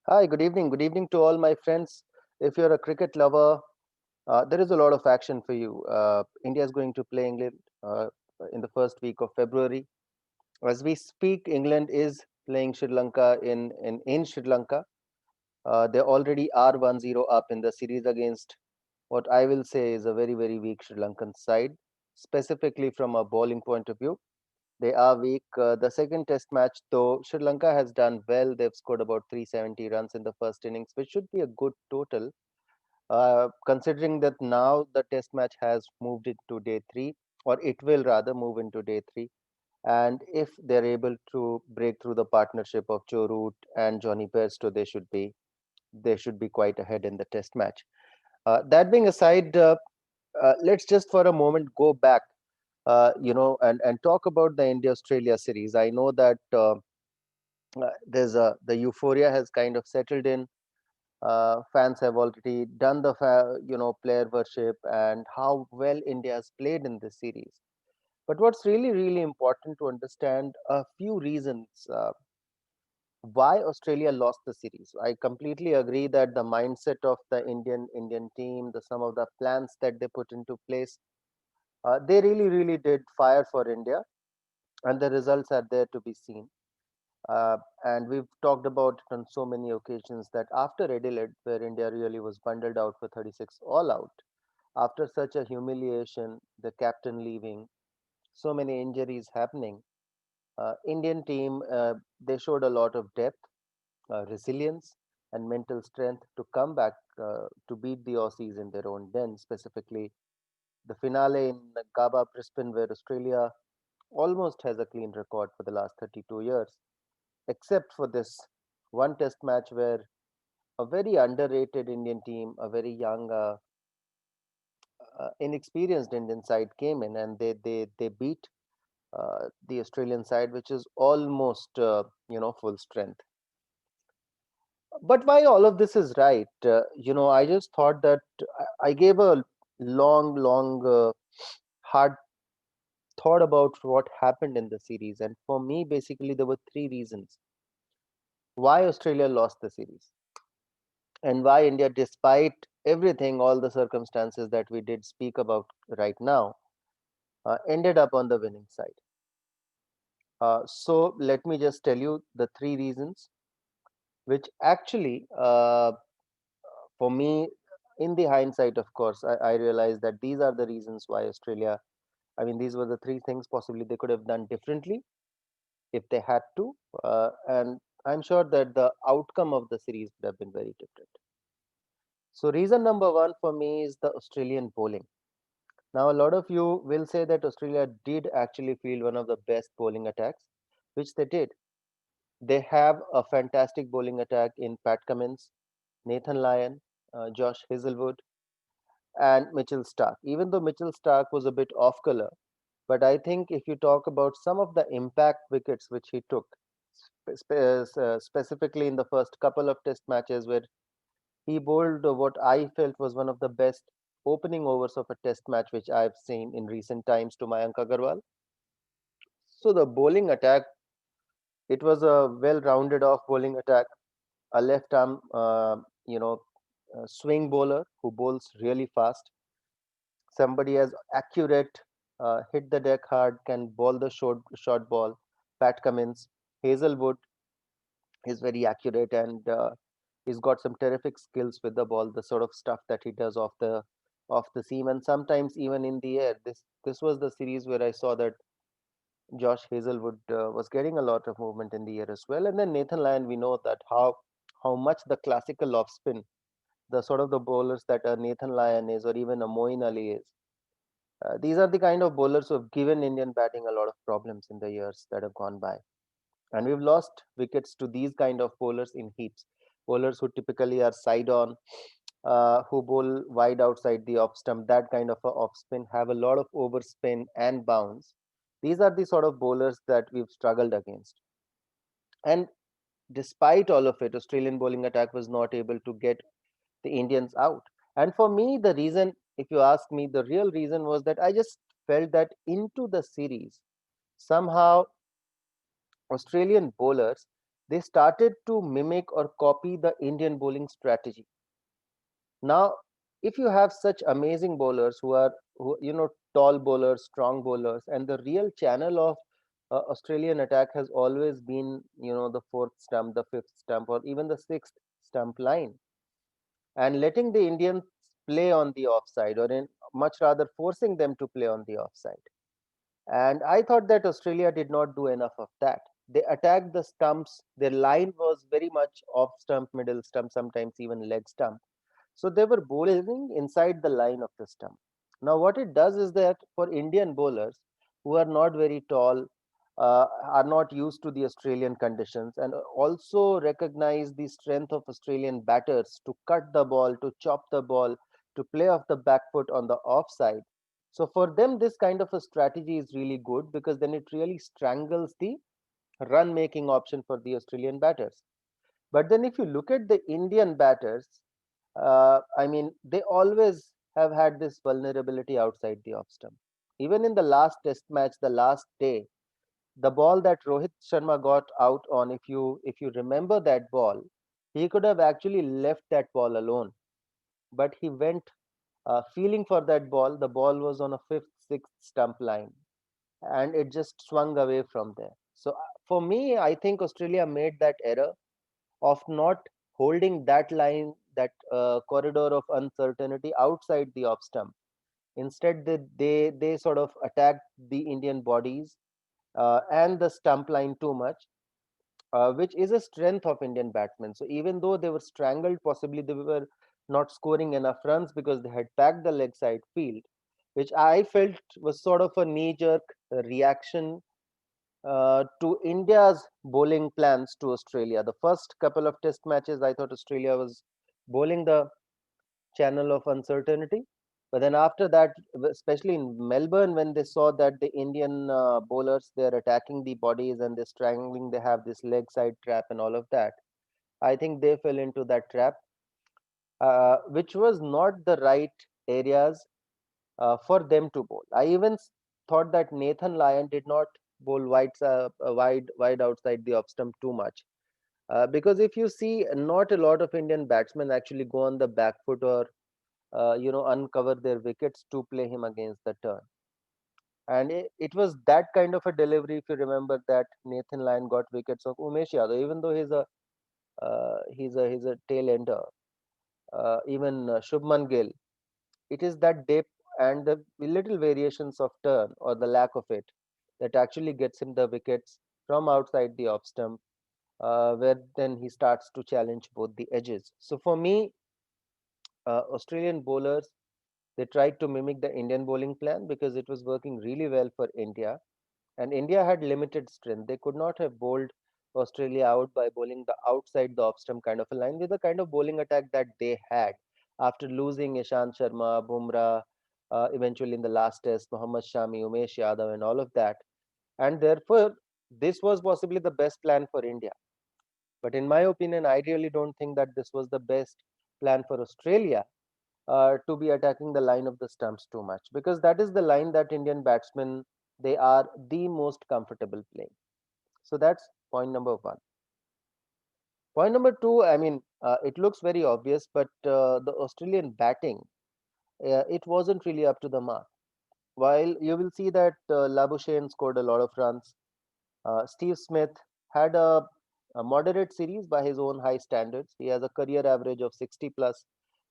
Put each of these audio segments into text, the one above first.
Hi, good evening. Good evening to all my friends. If you're a cricket lover, there is a lot of action for you. India is going to play England in the first week of February. As we speak, England is playing Sri Lanka in Sri Lanka. They already are 1-0 up in the series against what I will say is a very, very weak Sri Lankan side, specifically from a bowling point of view. They are weak. The second test match, though, Sri Lanka has done well. They've scored about 370 runs in the first innings, which should be a good total, considering that now the test match has moved into day three, or it will rather move into day three. And if they're able to break through the partnership of Joe Root and Johnny Bairstow, they should be quite ahead in the test match. That being aside, let's just for a moment go back, and talk about the India Australia series. I know that the euphoria has kind of settled in. Fans have already done the player worship and how well India has played in this series. But what's really really important to understand a few reasons why Australia lost the series. I completely agree that the mindset of the Indian team, the some of the plans that they put into place, they really really did fire for India, and the results are there to be seen. And we've talked about it on so many occasions that after Adelaide, where India really was bundled out for 36 all out, after such a humiliation, the captain leaving, so many injuries happening, Indian team, they showed a lot of depth, resilience, and mental strength to come back to beat the Aussies in their own den, specifically the finale in Gaba, Brisbane, where Australia almost has a clean record for the last 32 years, except for this one test match where a very underrated Indian team, a very young, inexperienced Indian side came in and they beat the Australian side, which is almost full strength. But why all of this is right? I just thought that I gave a long, hard thought about what happened in the series, and for me, basically, there were three reasons why Australia lost the series and why India, despite everything, all the circumstances that we did speak about right now, ended up on the winning side. So let me just tell you the three reasons, which actually, for me, in the hindsight, of course, I realized that these are the reasons why Australia. I mean, these were the three things possibly they could have done differently if they had to, and I'm sure that the outcome of the series would have been very different. So, reason number one for me is the Australian bowling. Now, a lot of you will say that Australia did actually field one of the best bowling attacks, which they did. They have a fantastic bowling attack in Pat Cummins, Nathan Lyon, Josh Hazelwood, and Mitchell Stark. Even though Mitchell Stark was a bit off color, but I think if you talk about some of the impact wickets which he took, specifically in the first couple of test matches where he bowled what I felt was one of the best opening overs of a test match which I've seen in recent times to Mayank Agarwal. So the bowling attack, it was a well-rounded off bowling attack, a left arm, swing bowler who bowls really fast, somebody as accurate, hit the deck hard, can bowl the short ball. Pat Cummins, Hazelwood is very accurate and he's got some terrific skills with the ball. The sort of stuff that he does off the seam and sometimes even in the air. This was the series where I saw that Josh Hazelwood was getting a lot of movement in the air as well. And then Nathan Lyon, we know that how much the classical off spin, the sort of the bowlers that a Nathan Lyon is, or even a Moeen Ali is. These are the kind of bowlers who have given Indian batting a lot of problems in the years that have gone by. And we've lost wickets to these kind of bowlers in heaps. Bowlers who typically are side on, who bowl wide outside the off stump, that kind of a off spin, have a lot of overspin and bounce. These are the sort of bowlers that we've struggled against. And despite all of it, Australian bowling attack was not able to get the Indians out. And for me, the reason, if you ask me, the real reason was that I just felt that into the series, somehow Australian bowlers they started to mimic or copy the Indian bowling strategy. Now, if you have such amazing bowlers who are tall bowlers, strong bowlers, and the real channel of Australian attack has always been the fourth stump, the fifth stump, or even the sixth stump line, and letting the Indians play on the offside, or in much rather forcing them to play on the offside. And I thought that Australia did not do enough of that. They attacked the stumps. Their line was very much off stump, middle stump, sometimes even leg stump. So they were bowling inside the line of the stump. Now, what it does is that for Indian bowlers who are not very tall, are not used to the Australian conditions, and also recognize the strength of Australian batters to cut the ball, to chop the ball, to play off the back foot on the offside. So for them, this kind of a strategy is really good because then it really strangles the run making option for the Australian batters. But then if you look at the Indian batters, I mean, they always have had this vulnerability outside the off stump. Even in the last test match, the last day, the ball that Rohit Sharma got out on, if you remember that ball, he could have actually left that ball alone, but he went feeling for that ball. The ball was on a fifth, sixth stump line, and it just swung away from there. So for me, I think Australia made that error of not holding that line, that corridor of uncertainty outside the off stump. Instead, they sort of attacked the Indian bodies and the stump line too much, which is a strength of Indian batsmen. So even though they were strangled, possibly they were not scoring enough runs because they had packed the leg side field, which I felt was sort of a knee jerk reaction to India's bowling plans to Australia. The first couple of test matches, I thought Australia was bowling the channel of uncertainty. But then after that, especially in Melbourne, when they saw that the Indian bowlers, they're attacking the bodies and they're strangling, they have this leg side trap and all of that. I think they fell into that trap, which was not the right areas for them to bowl. I even thought that Nathan Lyon did not bowl wide outside the off stump too much. Because if you see, not a lot of Indian batsmen actually go on the back foot or uncover their wickets to play him against the turn. And it was that kind of a delivery. If you remember that Nathan Lyon got wickets of Umesh Yadav, even though he's a tail ender. Even Shubman Gill, it is that dip and the little variations of turn or the lack of it that actually gets him the wickets from outside the off stump, where then he starts to challenge both the edges. So for me, Australian bowlers, they tried to mimic the Indian bowling plan because it was working really well for India. And India had limited strength. They could not have bowled Australia out by bowling the outside the off stump kind of a line with the kind of bowling attack that they had after losing Ishant Sharma, Bumrah, eventually in the last test, Mohammad Shami, Umesh Yadav, and all of that. And therefore, this was possibly the best plan for India. But in my opinion, I really don't think that this was the best plan for Australia to be attacking the line of the stumps too much, because that is the line that Indian batsmen, they are the most comfortable playing. So that's point number one. Point number two, I mean, it looks very obvious, but the Australian batting, it wasn't really up to the mark. While you will see that Labuschagne scored a lot of runs, Steve Smith had a moderate series by his own high standards. He has a career average of 60 plus.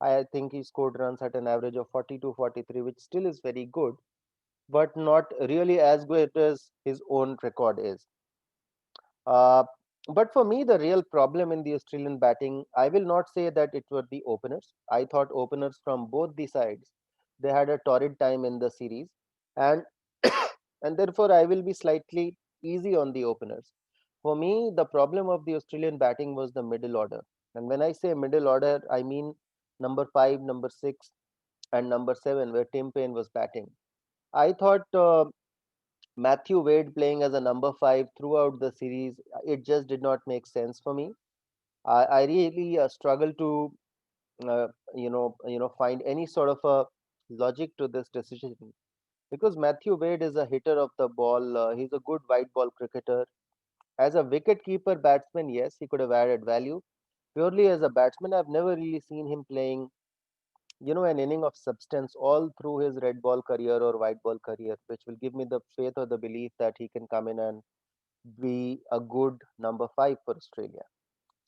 I think he scored runs at an average of 42, 43, which still is very good, but not really as good as his own record is. Uh, but for me, the real problem in the Australian batting, I will not say that it were the openers. I thought openers from both the sides, they had a torrid time in the series, and and therefore I will be slightly easy on the openers. For me, the problem of the Australian batting was the middle order, and when I say middle order, I mean number five, number six, and number seven, where Tim Payne was batting. I thought Matthew Wade playing as a number five throughout the series, it just did not make sense for me. I really struggle to find any sort of a logic to this decision, because Matthew Wade is a hitter of the ball. He's a good white ball cricketer. As a wicket keeper batsman, yes, he could have added value. Purely as a batsman, I've never really seen him playing, an inning of substance all through his red ball career or white ball career, which will give me the faith or the belief that he can come in and be a good number five for Australia.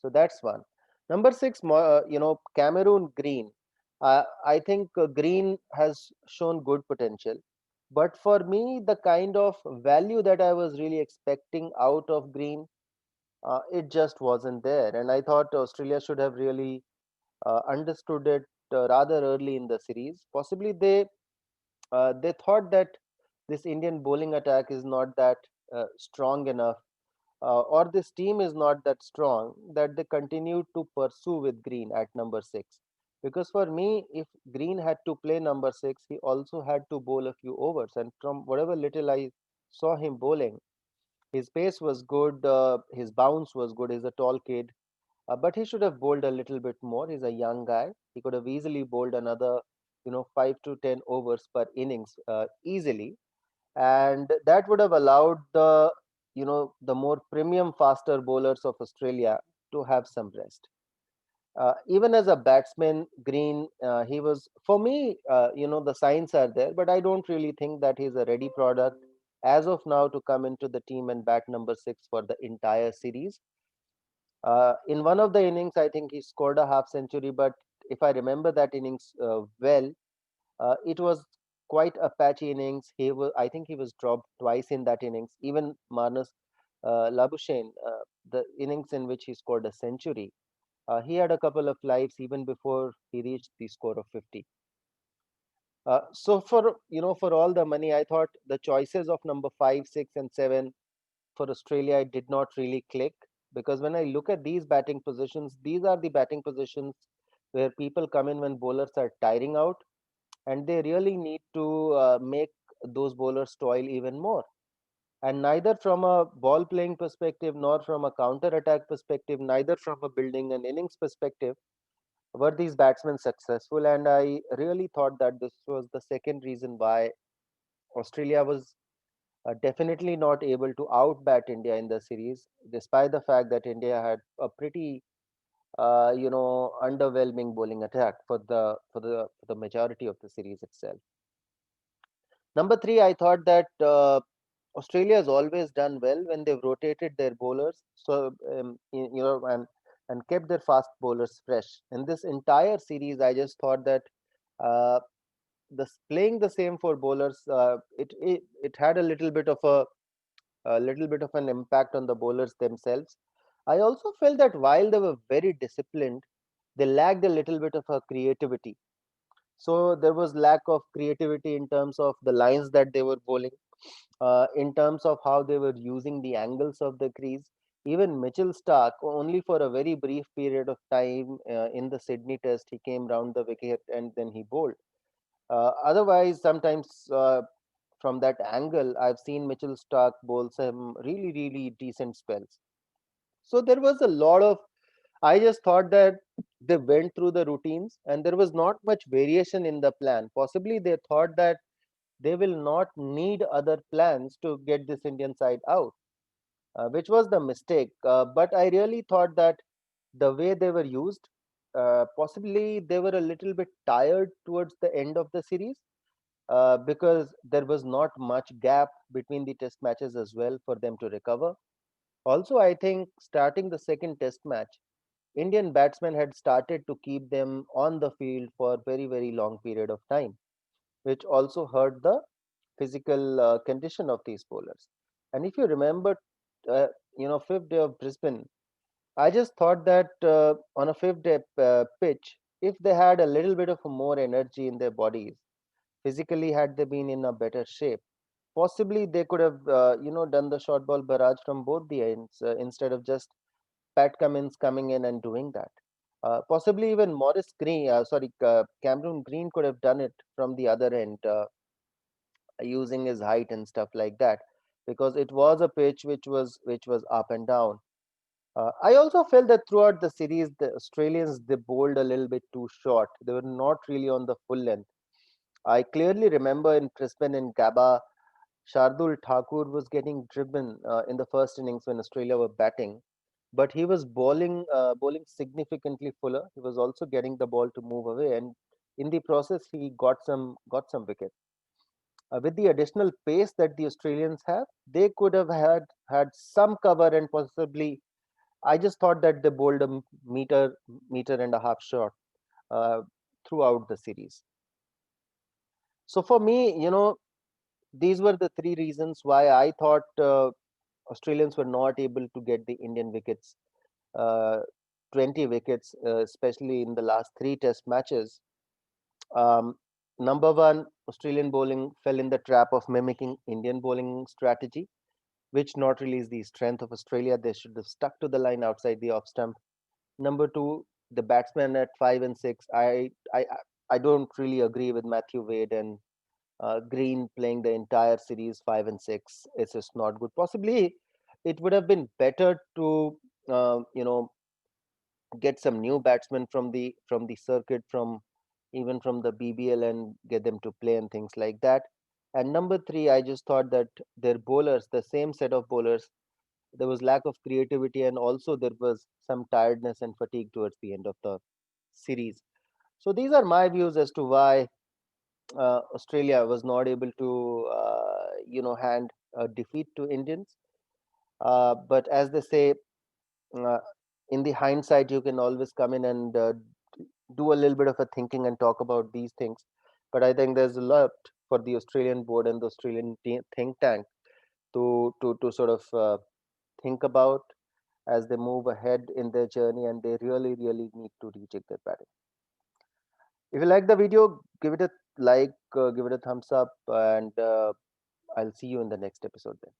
So that's one. Number six, Cameroon Green. I think Green has shown good potential, but for me, the kind of value that I was really expecting out of Green, it just wasn't there. And I thought Australia should have really understood it rather early in the series. Possibly they thought that this Indian bowling attack is not that strong enough, or this team is not that strong that they continue to pursue with Green at number six. Because for me, if Green had to play number six, he also had to bowl a few overs. And from whatever little I saw him bowling, his pace was good, his bounce was good. He's a tall kid, but he should have bowled a little bit more. He's a young guy. He could have easily bowled another, 5 to 10 overs per innings easily, and that would have allowed the more premium faster bowlers of Australia to have some rest. Even as a batsman, Green, he was, for me, the signs are there, but I don't really think that he's a ready product as of now to come into the team and bat number six for the entire series. In one of the innings, I think he scored a half century, but if I remember that innings well, it was quite a patchy innings. I think he was dropped twice in that innings. Even Marnus Labuschagne, the innings in which he scored a century, he had a couple of lives even before he reached the score of 50. So for all the money, I thought the choices of number five, six, and seven for Australia, it did not really click, because when I look at these batting positions, these are the batting positions where people come in when bowlers are tiring out, and they really need to make those bowlers toil even more. And neither from a ball playing perspective, nor from a counter attack perspective, neither from a building an innings perspective, were these batsmen successful. And I really thought that this was the second reason why Australia was definitely not able to outbat India in the series, despite the fact that India had a pretty, underwhelming bowling attack for the majority of the series itself. Number three, I thought that Australia has always done well when they've rotated their bowlers, so and kept their fast bowlers fresh. In this entire series, I just thought that uh, playing the same for bowlers, it had a little bit of an impact on the bowlers themselves. I also felt that while they were very disciplined, they lacked a little bit of a creativity. So there was lack of creativity in terms of the lines that they were bowling, in terms of how they were using the angles of the crease. Even Mitchell Stark, only for a very brief period of time in the Sydney Test, he came round the wicket and then he bowled. Otherwise, sometimes from that angle, I've seen Mitchell Stark bowl some really, really decent spells. So there was a lot of, I just thought that they went through the routines and there was not much variation in the plan. Possibly they thought that they will not need other plans to get this Indian side out, which was the mistake. But I really thought that the way they were used, possibly they were a little bit tired towards the end of the series, because there was not much gap between the test matches as well for them to recover. Also, I think starting the second test match, Indian batsmen had started to keep them on the field for very, very long period of time, which also hurt the physical condition of these bowlers. And if you remember, uh, fifth day of Brisbane, I just thought that on a fifth day pitch, if they had a little bit of more energy in their bodies, physically had they been in a better shape, possibly they could have, done the short ball barrage from both the ends instead of just Pat Cummins coming in and doing that. Possibly even Cameron Green could have done it from the other end, using his height and stuff like that, because it was a pitch which was up and down. I also felt that throughout the series, the Australians they bowled a little bit too short. They were not really on the full length. I clearly remember in Brisbane and Gabba, Shardul Thakur was getting driven in the first innings when Australia were batting, but he was bowling significantly fuller. He was also getting the ball to move away, and in the process, he got some wickets. With the additional pace that the Australians have, they could have had some cover and possibly. I just thought that they bowled a meter and a half short uh, throughout the series. So for me, these were the three reasons why I thought Australians were not able to get the Indian wickets, uh, 20 wickets, especially in the last three Test matches. Um, Number one, Australian bowling fell in the trap of mimicking Indian bowling strategy, which not really is the strength of Australia. They should have stuck to the line outside the off stump. Number two, the batsmen at 5 and 6. I don't really agree with Matthew Wade and Green playing the entire series 5 and 6. It's just not good. Possibly, it would have been better to uh, you know get some new batsmen from the circuit, from even from the BBL, and get them to play and things like that. And number three, I just thought that their bowlers, the same set of bowlers, there was lack of creativity, and also there was some tiredness and fatigue towards the end of the series. So these are my views as to why Australia was not able to, hand a defeat to Indians. But as they say, uh, in the hindsight, you can always come in and do a little bit of a thinking and talk about these things. But I think there's a lot for the Australian board and the Australian think tank to sort of think about as they move ahead in their journey, and they really, really need to rejig their batting. If you like the video, give it a like, give it a thumbs up, and I'll see you in the next episode then.